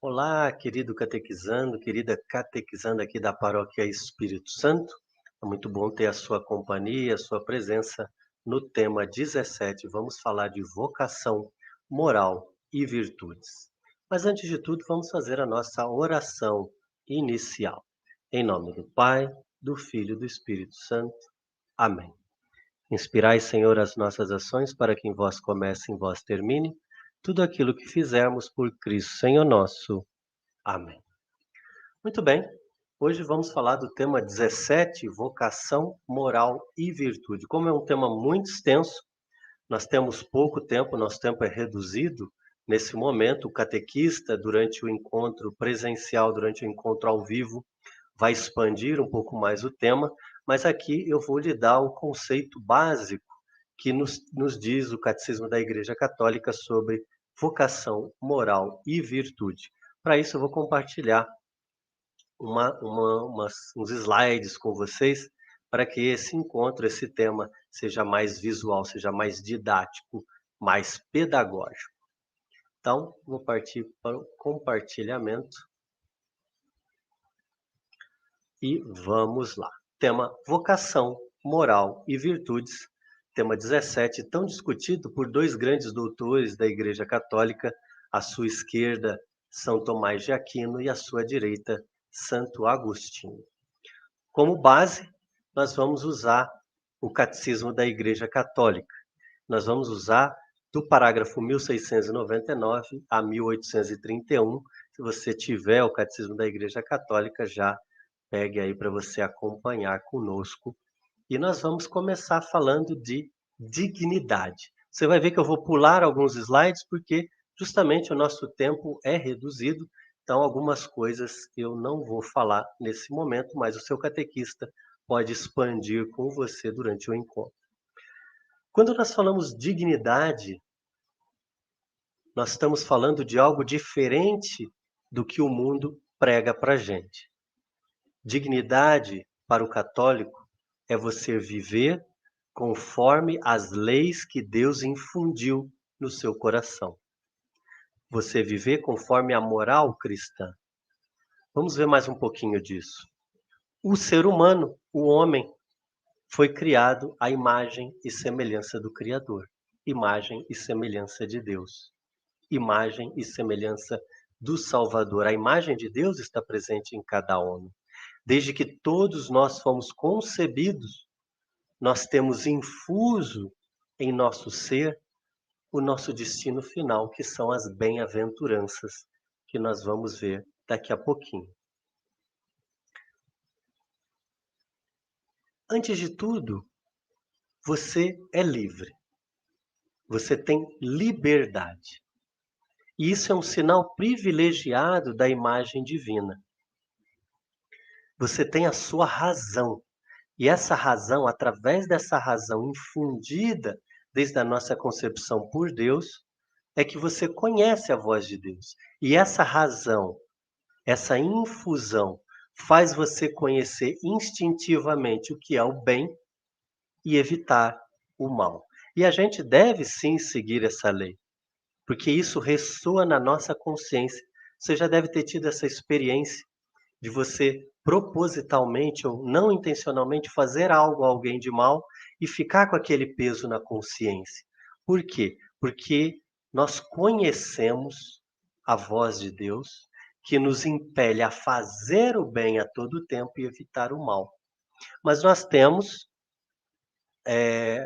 Olá, querido catequizando, querida catequizanda aqui da Paróquia Espírito Santo. É muito bom ter a sua companhia, a sua presença no tema 17. Vamos falar de vocação, moral e virtudes. Mas antes de tudo, vamos fazer a nossa oração inicial. Em nome do Pai, do Filho e do Espírito Santo. Amém. Inspirai, Senhor, as nossas ações para que em vós comece e em vós termine tudo aquilo que fizermos por Cristo, Senhor nosso. Amém. Muito bem, hoje vamos falar do tema 17, vocação, moral e virtude. Como é um tema muito extenso, nós temos pouco tempo, nosso tempo é reduzido. Nesse momento, o catequista, durante o encontro presencial, durante o encontro ao vivo, vai expandir um pouco mais o tema, mas aqui eu vou lhe dar o conceito básico que nos diz o Catecismo da Igreja Católica sobre vocação, moral e virtude. Para isso, eu vou compartilhar uns slides com vocês para que esse encontro, esse tema, seja mais visual, seja mais didático, mais pedagógico. Então, vou partir para o compartilhamento e vamos lá. Tema vocação, moral e virtudes. Tema 17, tão discutido por dois grandes doutores da Igreja Católica, à sua esquerda, São Tomás de Aquino, e à sua direita, Santo Agostinho. Como base, nós vamos usar o Catecismo da Igreja Católica. Nós vamos usar do parágrafo 1699 a 1831. Se você tiver o Catecismo da Igreja Católica, já pegue aí para você acompanhar conosco. E nós vamos começar falando de dignidade. Você vai ver que eu vou pular alguns slides porque justamente o nosso tempo é reduzido, então algumas coisas eu não vou falar nesse momento, mas o seu catequista pode expandir com você durante o encontro. Quando nós falamos dignidade, nós estamos falando de algo diferente do que o mundo prega para a gente. Dignidade, para o católico, é você viver conforme as leis que Deus infundiu no seu coração. Você viver conforme a moral cristã. Vamos ver mais um pouquinho disso. O ser humano, o homem, foi criado à imagem e semelhança do Criador. Imagem e semelhança de Deus. Imagem e semelhança do Salvador. A imagem de Deus está presente em cada homem. Desde que todos nós fomos concebidos, nós temos infuso em nosso ser o nosso destino final, que são as bem-aventuranças, que nós vamos ver daqui a pouquinho. Antes de tudo, você é livre. Você tem liberdade. E isso é um sinal privilegiado da imagem divina. Você tem a sua razão. E essa razão, através dessa razão infundida desde a nossa concepção por Deus, é que você conhece a voz de Deus. E essa razão, essa infusão, faz você conhecer instintivamente o que é o bem e evitar o mal. E a gente deve sim seguir essa lei, porque isso ressoa na nossa consciência. Você já deve ter tido essa experiência de você propositalmente ou não intencionalmente fazer algo a alguém de mal e ficar com aquele peso na consciência. Por quê? Porque nós conhecemos a voz de Deus que nos impele a fazer o bem a todo tempo e evitar o mal. Mas nós temos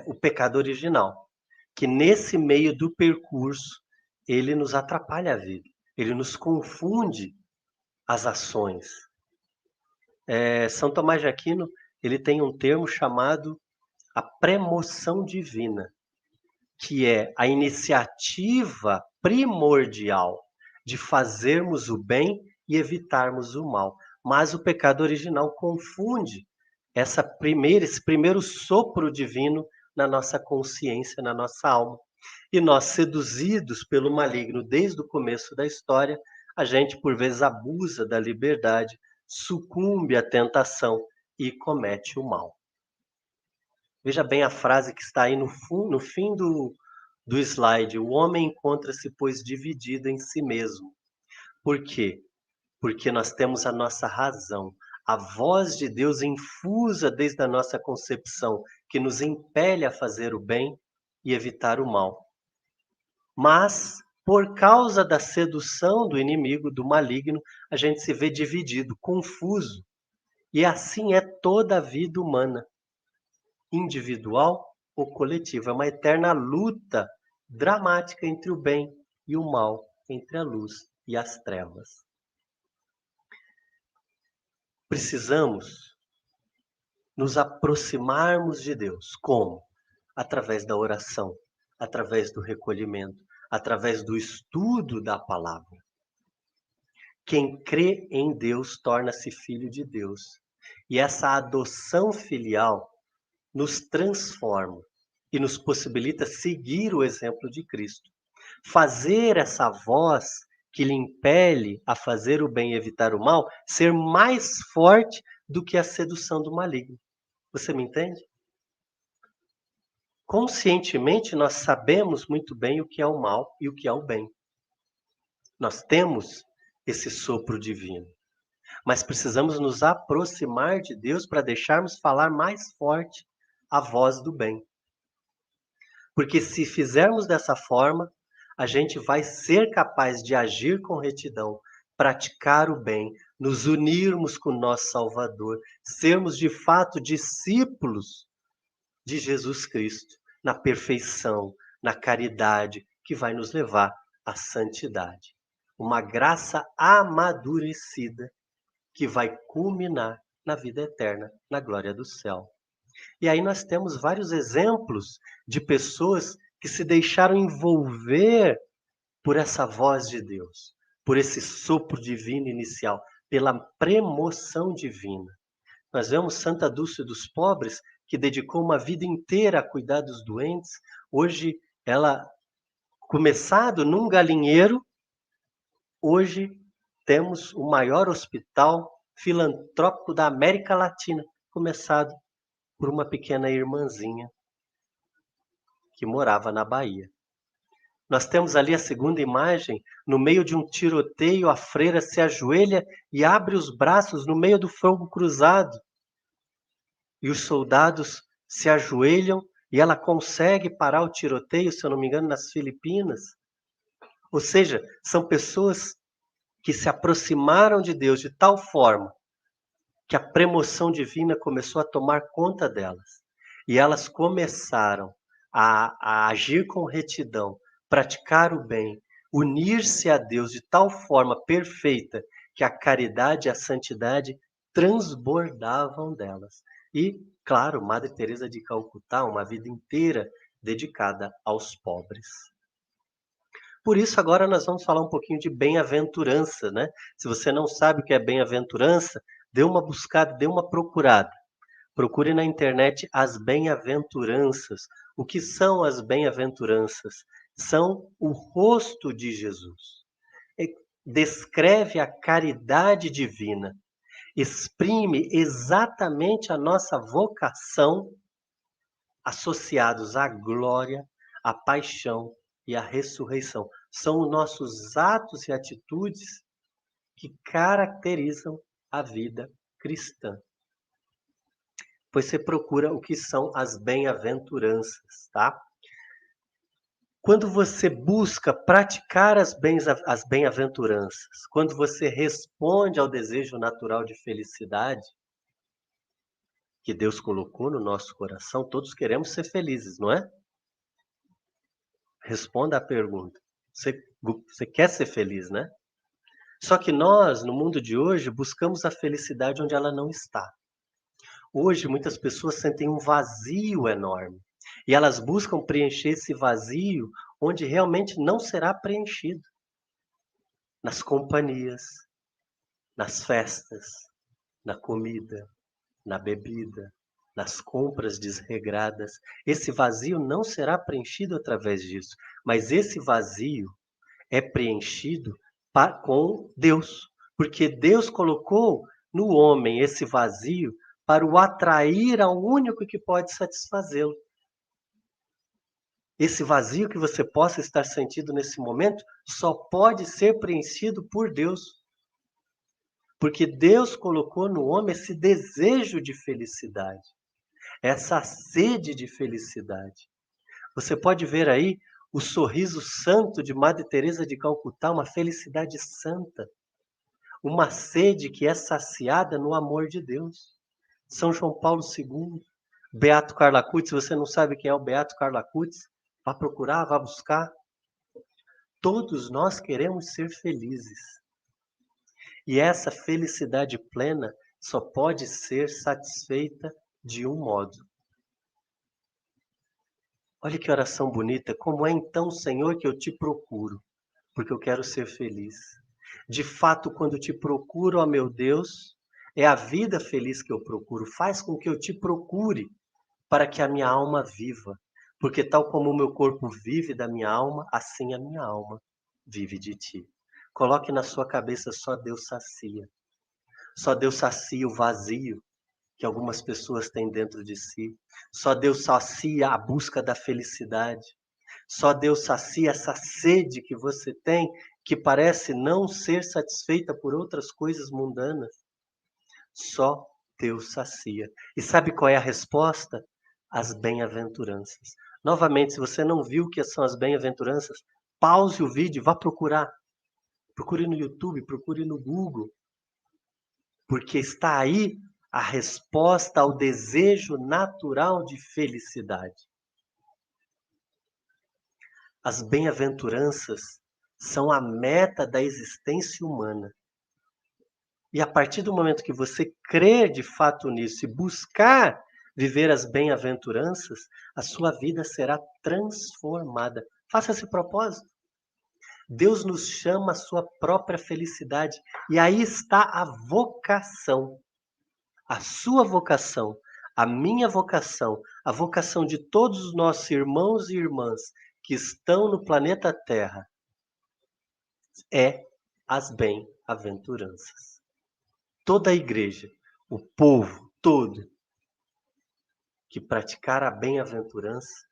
o pecado original, que nesse meio do percurso ele nos atrapalha a vida, ele nos confunde as ações. São Tomás de Aquino, ele tem um termo chamado a premoção divina, que é a iniciativa primordial de fazermos o bem e evitarmos o mal. Mas o pecado original confunde esse primeiro sopro divino na nossa consciência, na nossa alma. E nós, seduzidos pelo maligno desde o começo da história, a gente por vezes abusa da liberdade, sucumbe à tentação e comete o mal. Veja bem a frase que está aí no fim do slide. O homem encontra-se, pois, dividido em si mesmo. Por quê? Porque nós temos a nossa razão, a voz de Deus infusa desde a nossa concepção, que nos impele a fazer o bem e evitar o mal. Mas, por causa da sedução do inimigo, do maligno, a gente se vê dividido, confuso. E assim é toda a vida humana, individual ou coletiva. É uma eterna luta dramática entre o bem e o mal, entre a luz e as trevas. Precisamos nos aproximarmos de Deus. Como? Através da oração, através do recolhimento, através do estudo da palavra. Quem crê em Deus torna-se filho de Deus. E essa adoção filial nos transforma e nos possibilita seguir o exemplo de Cristo. Fazer essa voz que lhe impele a fazer o bem e evitar o mal ser mais forte do que a sedução do maligno. Você me entende? Conscientemente, nós sabemos muito bem o que é o mal e o que é o bem. Nós temos esse sopro divino, mas precisamos nos aproximar de Deus para deixarmos falar mais forte a voz do bem. Porque se fizermos dessa forma, a gente vai ser capaz de agir com retidão, praticar o bem, nos unirmos com o nosso Salvador, sermos de fato discípulos de Jesus Cristo, na perfeição, na caridade, que vai nos levar à santidade. Uma graça amadurecida que vai culminar na vida eterna, na glória do céu. E aí nós temos vários exemplos de pessoas que se deixaram envolver por essa voz de Deus, por esse sopro divino inicial, pela premoção divina. Nós vemos Santa Dulce dos Pobres, que dedicou uma vida inteira a cuidar dos doentes. Hoje, ela, começado num galinheiro, hoje temos o maior hospital filantrópico da América Latina, começado por uma pequena irmãzinha que morava na Bahia. Nós temos ali a segunda imagem, no meio de um tiroteio, a freira se ajoelha e abre os braços no meio do fogo cruzado. E os soldados se ajoelham e ela consegue parar o tiroteio, se eu não me engano, nas Filipinas. Ou seja, são pessoas que se aproximaram de Deus de tal forma que a premoção divina começou a tomar conta delas. E elas começaram a agir com retidão, praticar o bem, unir-se a Deus de tal forma perfeita que a caridade e a santidade transbordavam delas. E, claro, Madre Teresa de Calcutá, uma vida inteira dedicada aos pobres. Por isso, agora nós vamos falar um pouquinho de bem-aventurança, né? Se você não sabe o que é bem-aventurança, dê uma buscada, dê uma procurada. Procure na internet as bem-aventuranças. O que são as bem-aventuranças? São o rosto de Jesus. Descreve a caridade divina. Exprime exatamente a nossa vocação associados à glória, à paixão e à ressurreição. São os nossos atos e atitudes que caracterizam a vida cristã. Pois você procura o que são as bem-aventuranças, tá? Quando você busca praticar as bem-aventuranças, quando você responde ao desejo natural de felicidade que Deus colocou no nosso coração, todos queremos ser felizes, não é? Responda à pergunta. Você quer ser feliz, né? Só que nós, no mundo de hoje, buscamos a felicidade onde ela não está. Hoje, muitas pessoas sentem um vazio enorme. E elas buscam preencher esse vazio onde realmente não será preenchido. Nas companhias, nas festas, na comida, na bebida, nas compras desregradas. Esse vazio não será preenchido através disso. Mas esse vazio é preenchido com Deus. Porque Deus colocou no homem esse vazio para o atrair ao único que pode satisfazê-lo. Esse vazio que você possa estar sentindo nesse momento só pode ser preenchido por Deus. Porque Deus colocou no homem esse desejo de felicidade, essa sede de felicidade. Você pode ver aí o sorriso santo de Madre Teresa de Calcutá, uma felicidade santa, uma sede que é saciada no amor de Deus. São João Paulo II, Beato Carlo Acutis, se você não sabe quem é o Beato Carlo Acutis, vá procurar, vá buscar. Todos nós queremos ser felizes. E essa felicidade plena só pode ser satisfeita de um modo. Olha que oração bonita. Como é então, Senhor, que eu te procuro? Porque eu quero ser feliz. De fato, quando te procuro, ó meu Deus, é a vida feliz que eu procuro. Faz com que eu te procure para que a minha alma viva. Porque tal como o meu corpo vive da minha alma, assim a minha alma vive de ti. Coloque na sua cabeça, só Deus sacia. Só Deus sacia o vazio que algumas pessoas têm dentro de si. Só Deus sacia a busca da felicidade. Só Deus sacia essa sede que você tem, que parece não ser satisfeita por outras coisas mundanas. Só Deus sacia. E sabe qual é a resposta? As bem-aventuranças. Novamente, se você não viu o que são as bem-aventuranças, pause o vídeo e vá procurar. Procure no YouTube, procure no Google. Porque está aí a resposta ao desejo natural de felicidade. As bem-aventuranças são a meta da existência humana. E a partir do momento que você crer de fato nisso e buscar viver as bem-aventuranças, a sua vida será transformada. Faça esse propósito. Deus nos chama à sua própria felicidade. E aí está a vocação. A sua vocação, a minha vocação, a vocação de todos os nossos irmãos e irmãs que estão no planeta Terra é as bem-aventuranças. Toda a igreja, o povo todo que praticar a bem-aventurança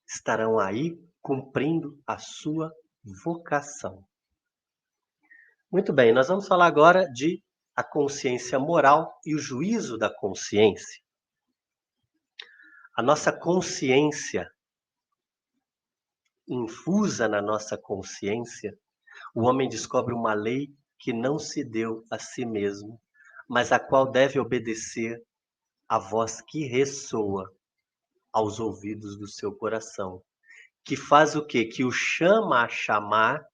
estarão aí cumprindo a sua vocação. Muito bem, nós vamos falar agora de a consciência moral e o juízo da consciência. A nossa consciência, infusa na nossa consciência, o homem descobre uma lei que não se deu a si mesmo, mas a qual deve obedecer à voz que ressoa aos ouvidos do seu coração, que faz o quê? Que o chama a chamar,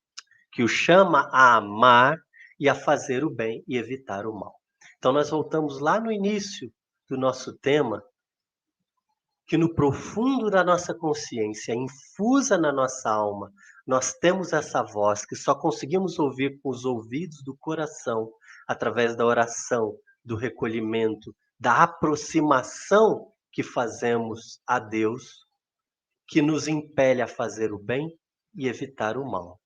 que o chama a amar e a fazer o bem e evitar o mal. Então nós voltamos lá no início do nosso tema, que no profundo da nossa consciência, infusa na nossa alma, nós temos essa voz que só conseguimos ouvir com os ouvidos do coração, através da oração, do recolhimento, da aproximação que fazemos a Deus, que nos impele a fazer o bem e evitar o mal.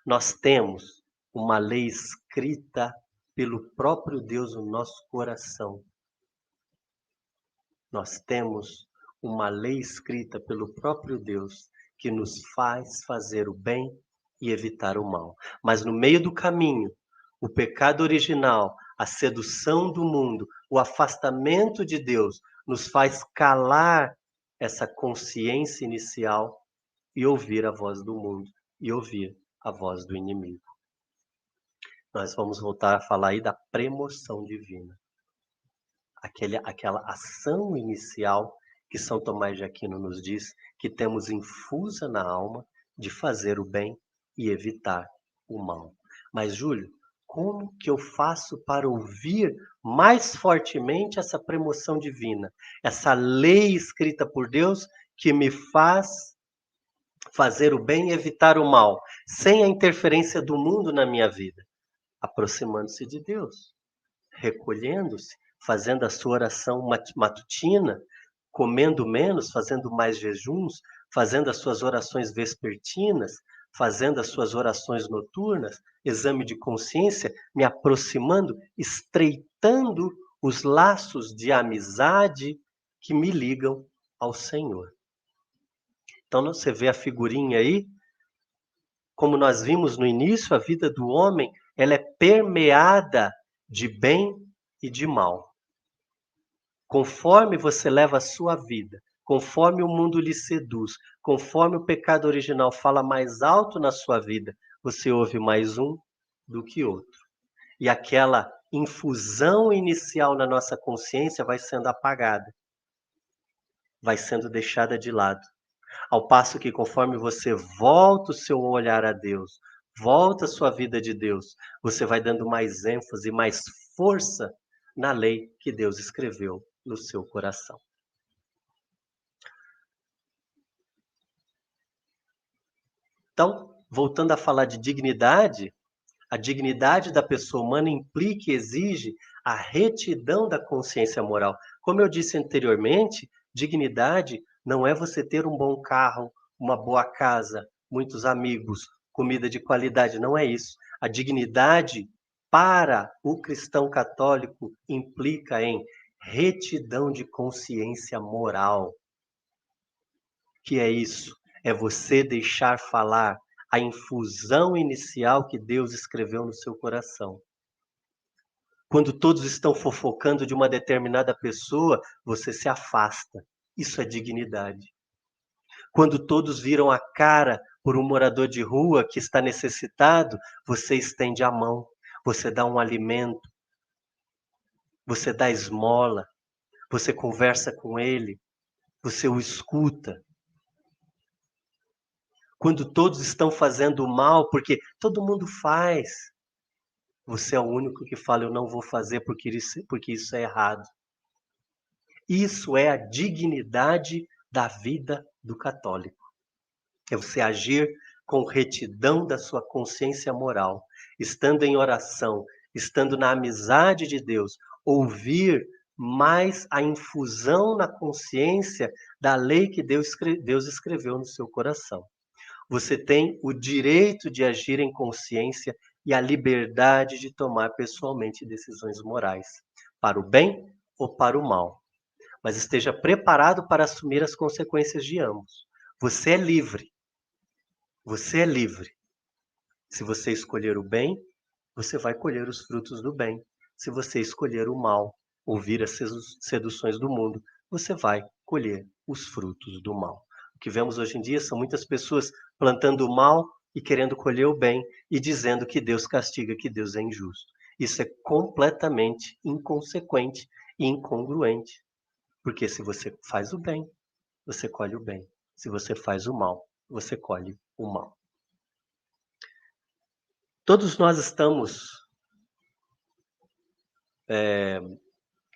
Nós temos uma lei escrita pelo próprio Deus no nosso coração. Nós temos uma lei escrita pelo próprio Deus que nos faz fazer o bem e evitar o mal. Mas no meio do caminho, o pecado original, a sedução do mundo, o afastamento de Deus nos faz calar essa consciência inicial e ouvir a voz do mundo e ouvir a voz do inimigo. Nós vamos voltar a falar aí da premoção divina. Aquela ação inicial que São Tomás de Aquino nos diz que temos infusa na alma de fazer o bem e evitar o mal. Mas, Júlio, como que eu faço para ouvir mais fortemente essa premoção divina? Essa lei escrita por Deus que me faz fazer o bem e evitar o mal, sem a interferência do mundo na minha vida? Aproximando-se de Deus, recolhendo-se, fazendo a sua oração matutina, comendo menos, fazendo mais jejuns, fazendo as suas orações vespertinas, fazendo as suas orações noturnas, exame de consciência, me aproximando, estreitando os laços de amizade que me ligam ao Senhor. Então você vê a figurinha aí, como nós vimos no início, a vida do homem, ela é permeada de bem e de mal. Conforme você leva a sua vida, conforme o mundo lhe seduz, conforme o pecado original fala mais alto na sua vida, você ouve mais um do que outro. E aquela infusão inicial na nossa consciência vai sendo apagada, vai sendo deixada de lado. Ao passo que conforme você volta o seu olhar a Deus, volta a sua vida de Deus, você vai dando mais ênfase, mais força na lei que Deus escreveu no seu coração. Então, voltando a falar de dignidade, a dignidade da pessoa humana implica e exige a retidão da consciência moral. Como eu disse anteriormente, dignidade não é você ter um bom carro, uma boa casa, muitos amigos, comida de qualidade, não é isso. A dignidade para o cristão católico implica em retidão de consciência moral. Que é isso? É você deixar falar a infusão inicial que Deus escreveu no seu coração. Quando todos estão fofocando de uma determinada pessoa, você se afasta. Isso é dignidade. Quando todos viram a cara por um morador de rua que está necessitado, você estende a mão, você dá um alimento, você dá esmola, você conversa com ele, você o escuta. Quando todos estão fazendo mal, porque todo mundo faz, você é o único que fala, eu não vou fazer porque isso é errado. Isso é a dignidade da vida do católico. É você agir com retidão da sua consciência moral, estando em oração, estando na amizade de Deus, ouvir mais a infusão na consciência da lei que Deus escreveu no seu coração. Você tem o direito de agir em consciência e a liberdade de tomar pessoalmente decisões morais, para o bem ou para o mal. Mas esteja preparado para assumir as consequências de ambos. Você é livre. Você é livre. Se você escolher o bem, você vai colher os frutos do bem. Se você escolher o mal, ouvir as seduções do mundo, você vai colher os frutos do mal. O que vemos hoje em dia são muitas pessoas plantando o mal e querendo colher o bem e dizendo que Deus castiga, que Deus é injusto. Isso é completamente inconsequente e incongruente. Porque se você faz o bem, você colhe o bem. Se você faz o mal, você colhe o mal. Todos nós estamos,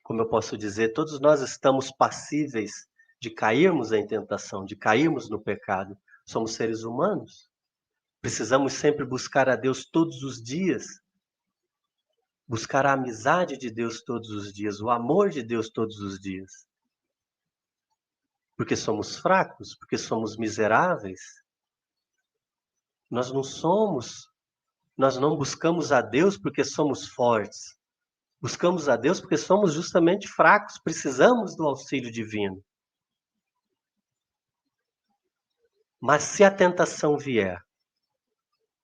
como eu posso dizer, todos nós estamos passíveis de cairmos em tentação, de cairmos no pecado. Somos seres humanos. Precisamos sempre buscar a Deus todos os dias, buscar a amizade de Deus todos os dias, o amor de Deus todos os dias. Porque somos fracos, porque somos miseráveis. Nós não buscamos a Deus porque somos fortes. Buscamos a Deus porque somos justamente fracos, precisamos do auxílio divino. Mas se a tentação vier,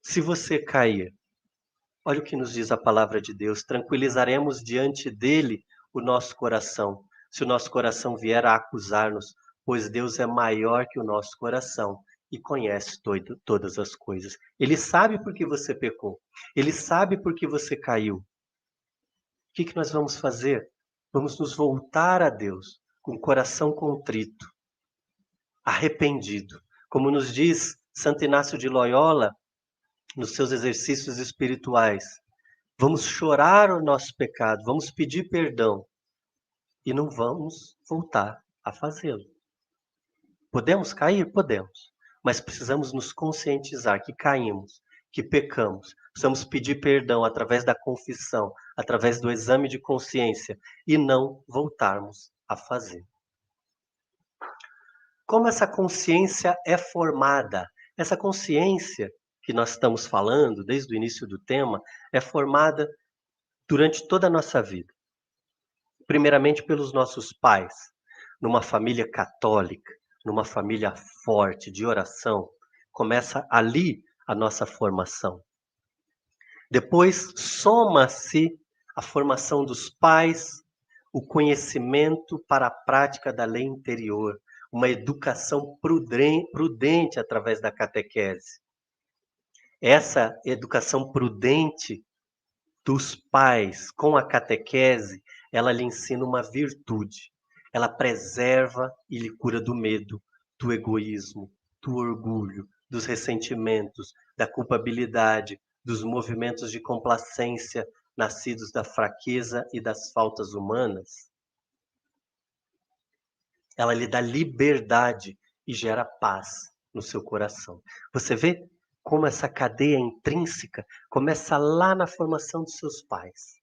se você cair, olha o que nos diz a palavra de Deus: tranquilizaremos diante dele o nosso coração, se o nosso coração vier a acusar-nos, pois Deus é maior que o nosso coração e conhece todas as coisas. Ele sabe por que você pecou, ele sabe por que você caiu. O que nós vamos fazer? Vamos nos voltar a Deus com o coração contrito, arrependido. Como nos diz Santo Inácio de Loyola, nos seus exercícios espirituais, vamos chorar o nosso pecado, vamos pedir perdão e não vamos voltar a fazê-lo. Podemos cair? Podemos, mas precisamos nos conscientizar que caímos, que pecamos. Precisamos pedir perdão através da confissão, através do exame de consciência e não voltarmos a fazer. Como essa consciência é formada? Essa consciência que nós estamos falando desde o início do tema é formada durante toda a nossa vida. Primeiramente pelos nossos pais, numa família católica, numa família forte de oração, começa ali a nossa formação. Depois soma-se a formação dos pais, o conhecimento para a prática da lei interior, uma educação prudente através da catequese. Essa educação prudente dos pais com a catequese, ela lhe ensina uma virtude. Ela preserva e lhe cura do medo, do egoísmo, do orgulho, dos ressentimentos, da culpabilidade, dos movimentos de complacência nascidos da fraqueza e das faltas humanas. Ela lhe dá liberdade e gera paz no seu coração. Você vê como essa cadeia intrínseca começa lá na formação dos seus pais.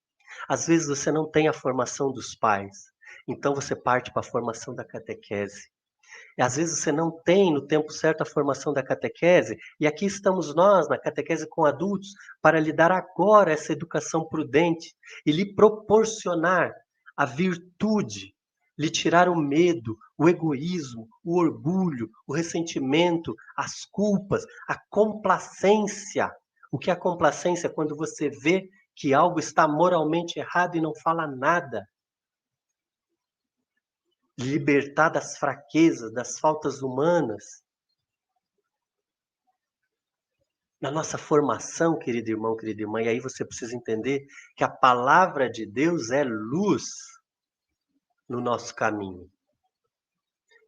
Às vezes você não tem a formação dos pais, então você parte para a formação da catequese. E às vezes você não tem no tempo certo a formação da catequese, e aqui estamos nós, na catequese com adultos, para lhe dar agora essa educação prudente e lhe proporcionar a virtude, lhe tirar o medo, o egoísmo, o orgulho, o ressentimento, as culpas, a complacência. O que é a complacência? Quando você vê que algo está moralmente errado e não fala nada. Libertar das fraquezas, das faltas humanas. Na nossa formação, querido irmão, querida irmã, e aí você precisa entender que a palavra de Deus é luz no nosso caminho.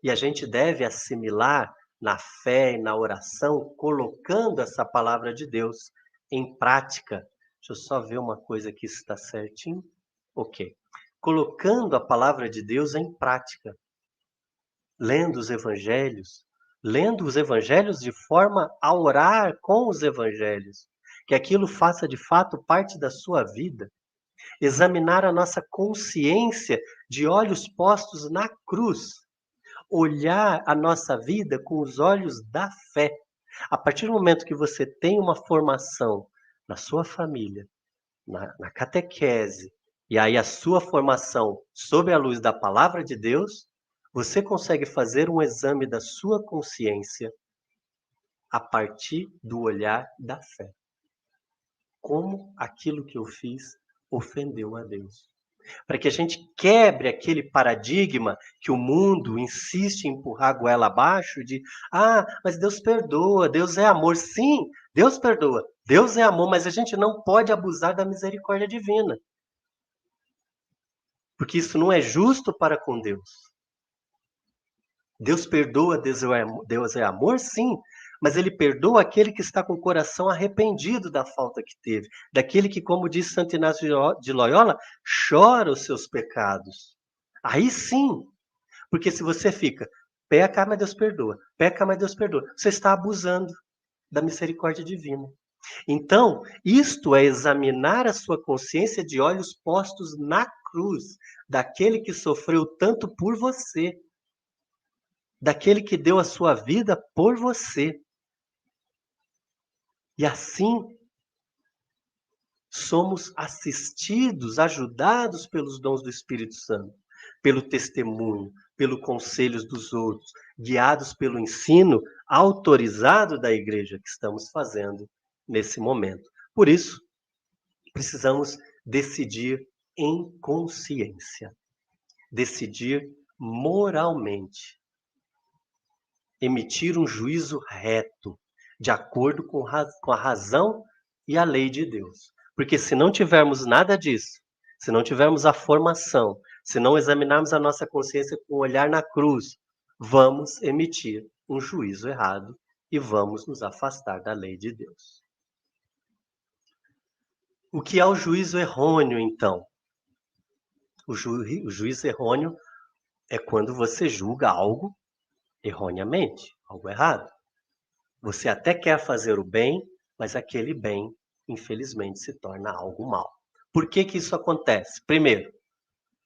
E a gente deve assimilar na fé e na oração, colocando essa palavra de Deus em prática. Deixa eu só ver uma coisa aqui se está certinho. Ok. Colocando a palavra de Deus em prática. Lendo os evangelhos de forma a orar com os evangelhos, que aquilo faça de fato parte da sua vida. Examinar a nossa consciência de olhos postos na cruz. Olhar a nossa vida com os olhos da fé. A partir do momento que você tem uma formação na sua família, na catequese, e aí a sua formação sob a luz da palavra de Deus, você consegue fazer um exame da sua consciência a partir do olhar da fé. Como aquilo que eu fiz ofendeu a Deus. Para que a gente quebre aquele paradigma que o mundo insiste em empurrar a goela abaixo de mas Deus perdoa, Deus é amor. Sim, Deus perdoa, Deus é amor, mas a gente não pode abusar da misericórdia divina. Porque isso não é justo para com Deus. Deus perdoa, Deus é amor, sim, mas ele perdoa aquele que está com o coração arrependido da falta que teve, daquele que, como diz Santo Inácio de Loyola, chora os seus pecados. Aí sim, porque se você fica, peca, mas Deus perdoa, peca, mas Deus perdoa, você está abusando da misericórdia divina. Então, isto é examinar a sua consciência de olhos postos na cruz, daquele que sofreu tanto por você, daquele que deu a sua vida por você. E assim, somos assistidos, ajudados pelos dons do Espírito Santo, pelo testemunho, pelo conselho dos outros, guiados pelo ensino autorizado da igreja que estamos fazendo nesse momento. Por isso, precisamos decidir em consciência, decidir moralmente, emitir um juízo reto, de acordo com a razão e a lei de Deus. Porque se não tivermos nada disso, se não tivermos a formação, se não examinarmos a nossa consciência com o olhar na cruz, vamos emitir um juízo errado e vamos nos afastar da lei de Deus. O que é o juízo errôneo, então? O juízo errôneo é quando você julga algo erroneamente, algo errado. Você até quer fazer o bem, mas aquele bem, infelizmente, se torna algo mal. Por que que isso acontece? Primeiro,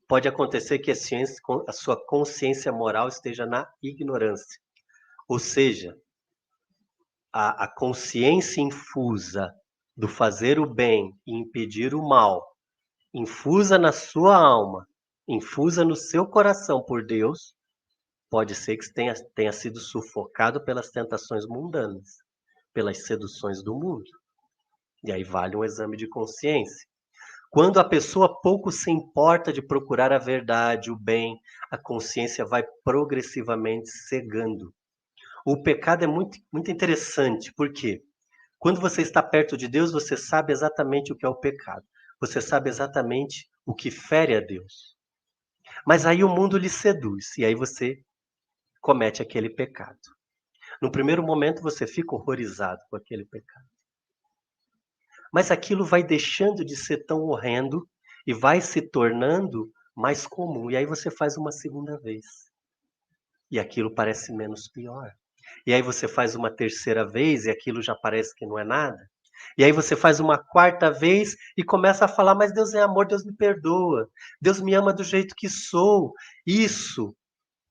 pode acontecer que a sua consciência moral esteja na ignorância. Ou seja, a consciência infusa do fazer o bem e impedir o mal, infusa na sua alma, infusa no seu coração por Deus, pode ser que tenha sido sufocado pelas tentações mundanas, pelas seduções do mundo. E aí vale um exame de consciência. Quando a pessoa pouco se importa de procurar a verdade, o bem, a consciência vai progressivamente cegando. O pecado é muito, muito interessante, porque quando você está perto de Deus, você sabe exatamente o que é o pecado. Você sabe exatamente o que fere a Deus. Mas aí o mundo lhe seduz, e aí você comete aquele pecado. No primeiro momento você fica horrorizado com aquele pecado. Mas aquilo vai deixando de ser tão horrendo e vai se tornando mais comum. E aí você faz uma segunda vez. E aquilo parece menos pior. E aí você faz uma terceira vez e aquilo já parece que não é nada. E aí você faz uma quarta vez e começa a falar: mas Deus é amor, Deus me perdoa. Deus me ama do jeito que sou. Isso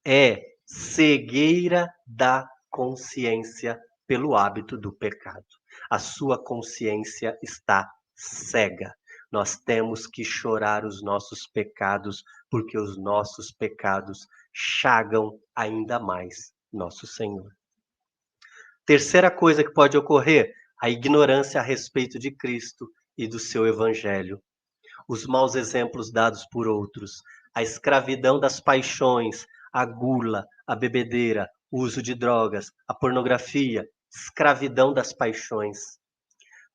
é cegueira da consciência pelo hábito do pecado. A sua consciência está cega. Nós temos que chorar os nossos pecados, porque os nossos pecados chagam ainda mais nosso Senhor. Terceira coisa que pode ocorrer, a ignorância a respeito de Cristo e do seu evangelho. Os maus exemplos dados por outros, a escravidão das paixões, a gula, a bebedeira, o uso de drogas, a pornografia, escravidão das paixões,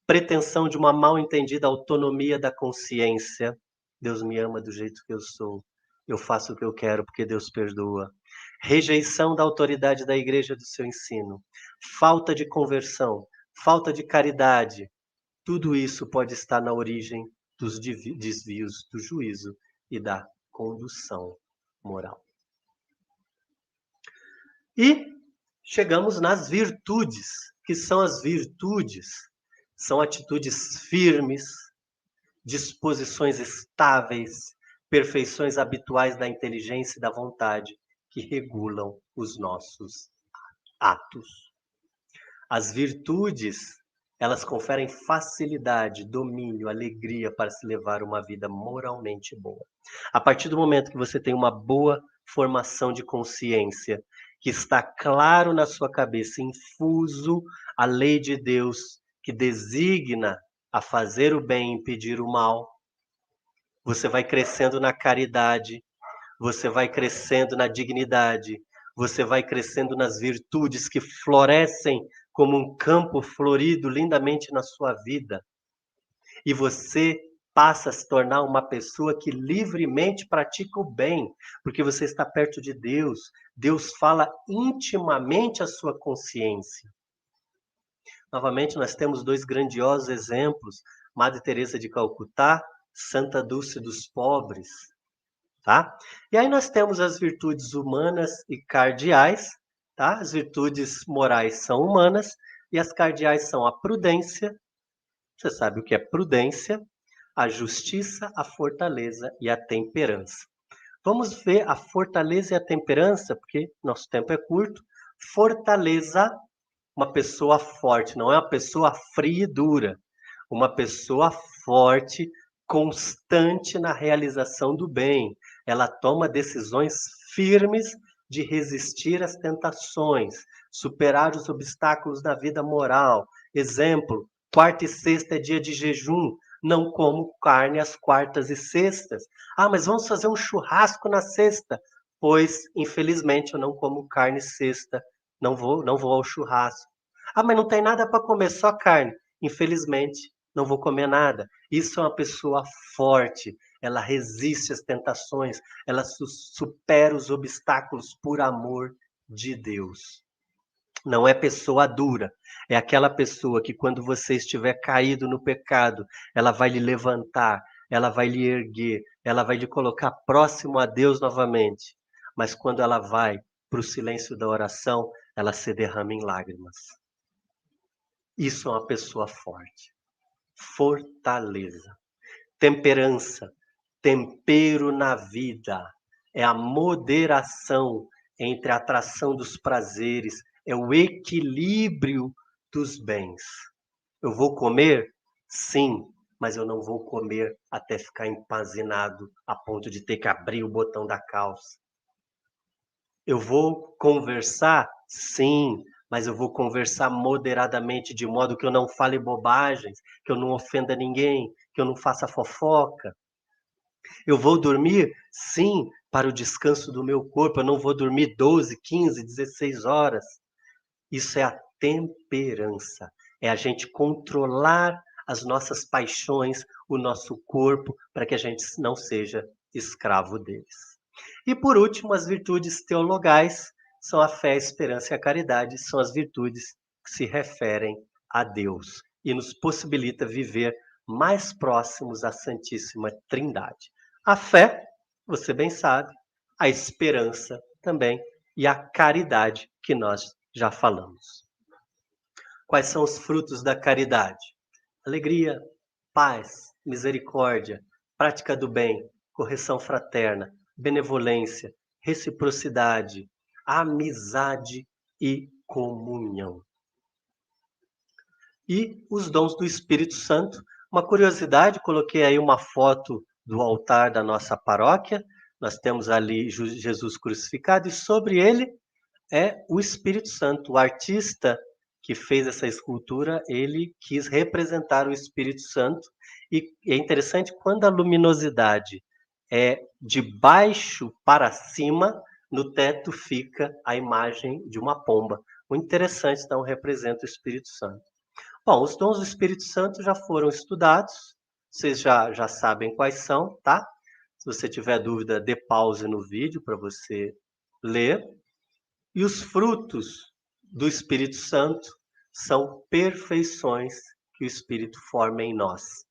pretensão de uma mal entendida autonomia da consciência. Deus me ama do jeito que eu sou. Eu faço o que eu quero porque Deus perdoa. Rejeição da autoridade da igreja do seu ensino. Falta de conversão, falta de caridade. Tudo isso pode estar na origem dos desvios do juízo e da condução moral. E chegamos nas virtudes. Que são as virtudes? São atitudes firmes, disposições estáveis, perfeições habituais da inteligência e da vontade que regulam os nossos atos. As virtudes, elas conferem facilidade, domínio, alegria para se levar uma vida moralmente boa. A partir do momento que você tem uma boa formação de consciência, que está claro na sua cabeça, infuso a lei de Deus que designa a fazer o bem e impedir o mal, você vai crescendo na caridade, você vai crescendo na dignidade, você vai crescendo nas virtudes que florescem como um campo florido lindamente na sua vida. E você passa a se tornar uma pessoa que livremente pratica o bem, porque você está perto de Deus. Deus fala intimamente à sua consciência. Novamente, nós temos dois grandiosos exemplos, Madre Teresa de Calcutá, Santa Dulce dos Pobres, tá? E aí nós temos as virtudes humanas e cardeais, tá? As virtudes morais são humanas e as cardeais são a prudência. Você sabe o que é prudência? A justiça, a fortaleza e a temperança. Vamos ver a fortaleza e a temperança, porque nosso tempo é curto. Fortaleza, uma pessoa forte, não é uma pessoa fria e dura. Uma pessoa forte, constante na realização do bem. Ela toma decisões firmes de resistir às tentações, superar os obstáculos da vida moral. Exemplo, quarta e sexta é dia de jejum. Não como carne às quartas e sextas. Ah, mas vamos fazer um churrasco na sexta. Pois, infelizmente, eu não como carne sexta. Não vou ao churrasco. Ah, mas não tem nada para comer, só carne. Infelizmente, não vou comer nada. Isso é uma pessoa forte. Ela resiste às tentações. Ela supera os obstáculos por amor de Deus. Não é pessoa dura. É aquela pessoa que quando você estiver caído no pecado, ela vai lhe levantar, ela vai lhe erguer, ela vai lhe colocar próximo a Deus novamente. Mas quando ela vai para o silêncio da oração, ela se derrama em lágrimas. Isso é uma pessoa forte. Fortaleza. Temperança. Tempero na vida. É a moderação entre a atração dos prazeres. É o equilíbrio dos bens. Eu vou comer? Sim, mas eu não vou comer até ficar empazinado a ponto de ter que abrir o botão da calça. Eu vou conversar? Sim, mas eu vou conversar moderadamente, de modo que eu não fale bobagens, que eu não ofenda ninguém, que eu não faça fofoca. Eu vou dormir? Sim, para o descanso do meu corpo. Eu não vou dormir 12, 15, 16 horas. Isso é a temperança. É a gente controlar as nossas paixões, o nosso corpo, para que a gente não seja escravo deles. E por último, as virtudes teologais são a fé, a esperança e a caridade, são as virtudes que se referem a Deus e nos possibilita viver mais próximos à Santíssima Trindade. A fé, você bem sabe, a esperança também e a caridade que nós já falamos. Quais são os frutos da caridade? Alegria, paz, misericórdia, prática do bem, correção fraterna, benevolência, reciprocidade, amizade e comunhão. E os dons do Espírito Santo. Uma curiosidade, coloquei aí uma foto do altar da nossa paróquia. Nós temos ali Jesus crucificado e sobre ele é o Espírito Santo. O artista que fez essa escultura, ele quis representar o Espírito Santo. E é interessante quando a luminosidade é de baixo para cima, no teto fica a imagem de uma pomba. Muito interessante, então representa o Espírito Santo. Bom, os dons do Espírito Santo já foram estudados, vocês já sabem quais são, tá? Se você tiver dúvida, dê pause no vídeo para você ler. E os frutos do Espírito Santo são perfeições que o Espírito forma em nós.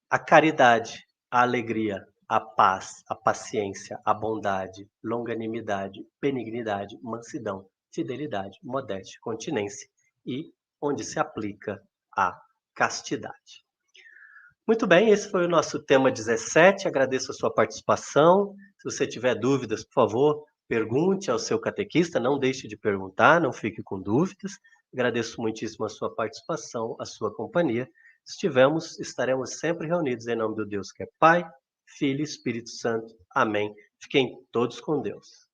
A caridade, a alegria, a paz, a paciência, a bondade, longanimidade, benignidade, mansidão, fidelidade, modéstia, continência e onde se aplica a castidade. Muito bem, esse foi o nosso tema 17. Agradeço a sua participação. Se você tiver dúvidas, por favor, pergunte ao seu catequista. Não deixe de perguntar, não fique com dúvidas. Agradeço muitíssimo a sua participação, a sua companhia. Estaremos sempre reunidos em nome do Deus que é Pai, Filho e Espírito Santo. Amém. Fiquem todos com Deus.